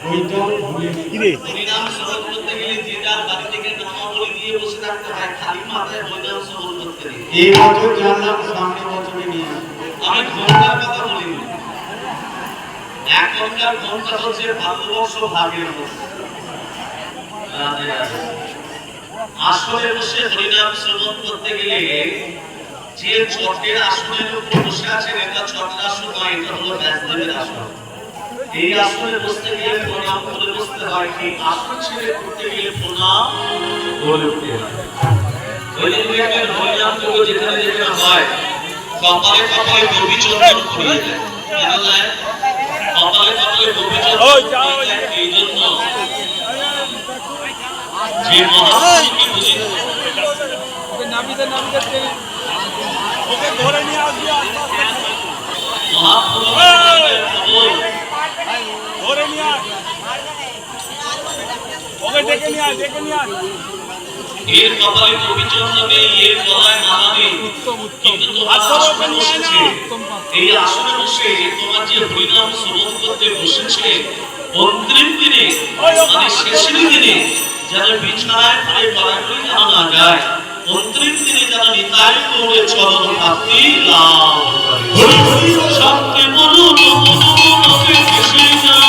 হরিনাম শ্রবণ করতে গেলে যে যার বাড়ি থেকে নামাবলী দিয়ে বসে থাকতে হয়, খালি মাথায় হরিনাম শ্রবণ করতে নেই। এই বছর জানলাম, সামনে বছরে নিয়ে আমি ঘন্টার কথা বলিনি, এখনকার ঘন্টা হচ্ছে ভারতবর্ষ ভাগের মতো। আসলে বসে হরিনাম শ্রবণ করতে গেলে যে চটের আসনের উপর বসে আছেন, এটা চটের আসন নয়, এটা হলো ব্যাসদেবের আসন। এই আসনে বসতে গেলে প্রণাম করে বসতে হয়, এই আসন ছেড়ে করতে গেলে প্রণাম করে উঠতে হয়। ওই যে দেখবেন হরিনাম যোগ যেখানে যেখানে হয়, কপালে কপালে গোপী চন্দন করিয়ে দেয়। কেন দেয়? কপালে কপালে গোপী চন্দন করিয়ে দেয় এই জন্য যে মহাপুরুষকে বুঝিয়ে ওকে নামিয়ে ওকে ধরে নিয়ে আসবি, ধরে নিয়ে আস, ওকে ডেকে নিয়ে আস। এর কপালে গোপী চন্দন নেই, এর গলায় মালা নেই, কিন্তু তোমার আসনে বসেছে, এই আসনে বসে তোমার যে হরিনাম শ্রবণ করতে বসেছে, অন্তিম দিনে মানে শেষের দিনে যেন বিছানায় পড়ে গড়াগড়ি যেন না যায়, অন্তিম দিনে যেন নিতাই গৌরে চরণ প্রাপ্তি লাভ করে। শান্তি বলুন মনোমনকে ভেসে যায়,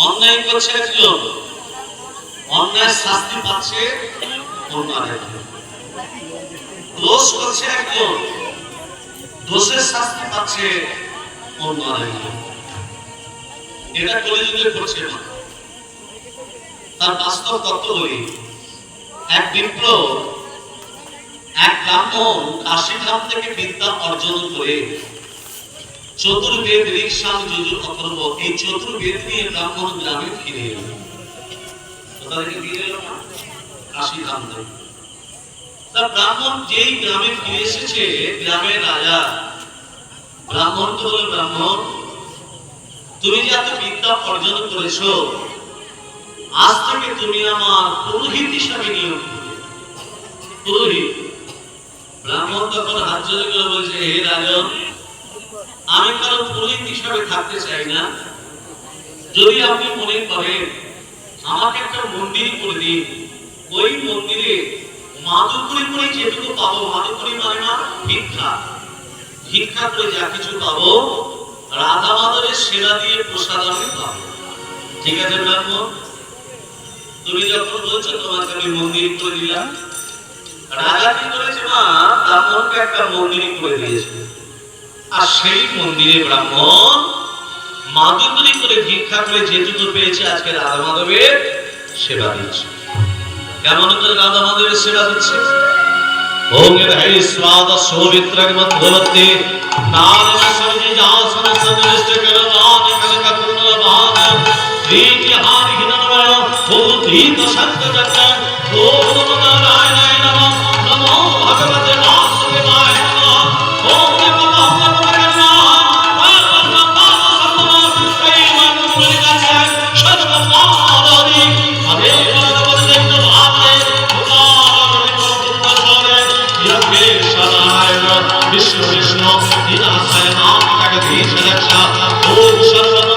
অন্যায় করছে একজন, অন্যায় শাস্তি পাচ্ছে অন্য আরেকজন। দোষ করছে একজন, দোষের শাস্তি পাচ্ছে অন্য আরেকজন। এটা কলিযুগে করছে না, তার বাস্তব তত্ত্ব বলি। এক বিপ্লব, এক ব্রাহ্মণ কাশীধাম থেকে বিদ্যা অর্জন করে চতুর্বেদ ঋক্সাম যজুর অথর্ব, এই চতুর্বেদ নিয়ে ব্রাহ্মণ গ্রামে ফিরে এলো। কোথায় ফিরে এলো? কাশীধাম থেকে। তার ব্রাহ্মণ যেই গ্রামে ফিরে এসেছে, গ্রামের রাজা ব্রাহ্মণকে বলে, ব্রাহ্মণ তুমি যে এত বিদ্যা অর্জন করেছো, আজ থেকে তুমি আমার পুরোহিত হিসাবে নিয়োগ করবে। পুরোহিত। ব্রাহ্মণ তখন হাত জোড় করে বলছে, হে রাজন, আমি কারো পুরোহিত হিসাবে থাকতে চাই না, যদি আপনি মনে করেন আমাকে একটা মন্দির করে দিন, ওই মন্দিরে মাদুকরি করে যেটুকু পাবো, মাদুকরি মানে না ভিক্ষা, ভিক্ষা করে যা কিছু পাবো রাধা মাধবের সেবা দিয়ে প্রসাদ আমি পাবো। ঠিক আছে ব্রাহ্মণ, তুমি যখন বলছো তোমাকে আমি মন্দির করে দিলাম। রাজা কি করেছে? মা ব্রাহ্মণকে একটা মন্দির করে দিয়েছে, আর সেই মন্দিরে ব্রাহ্মণ মাদুকরি করে ভিক্ষা করে যেটুকু পেয়েছে আজকে রাধা মাধবের সেবা দিচ্ছে। কেমন করে রাধা মাধবের সেবা দিচ্ছে? ওম হরি স্বাদ সৌমিত্রক মধ্যবর্তী নারদ সরজি যাসন সদৃষ্ট করবান কনক কুণ্ডল বান দীপ্তি হারি হিরণময় ভূত শঙ্খ চক্র। ওম নারায়ণায় নমঃ, নমো ভগবতে বাসুদেবায় নমঃ। ওম विष्णु विष्णु निराशय नाम जगदीश रक्षा। ओम सर्व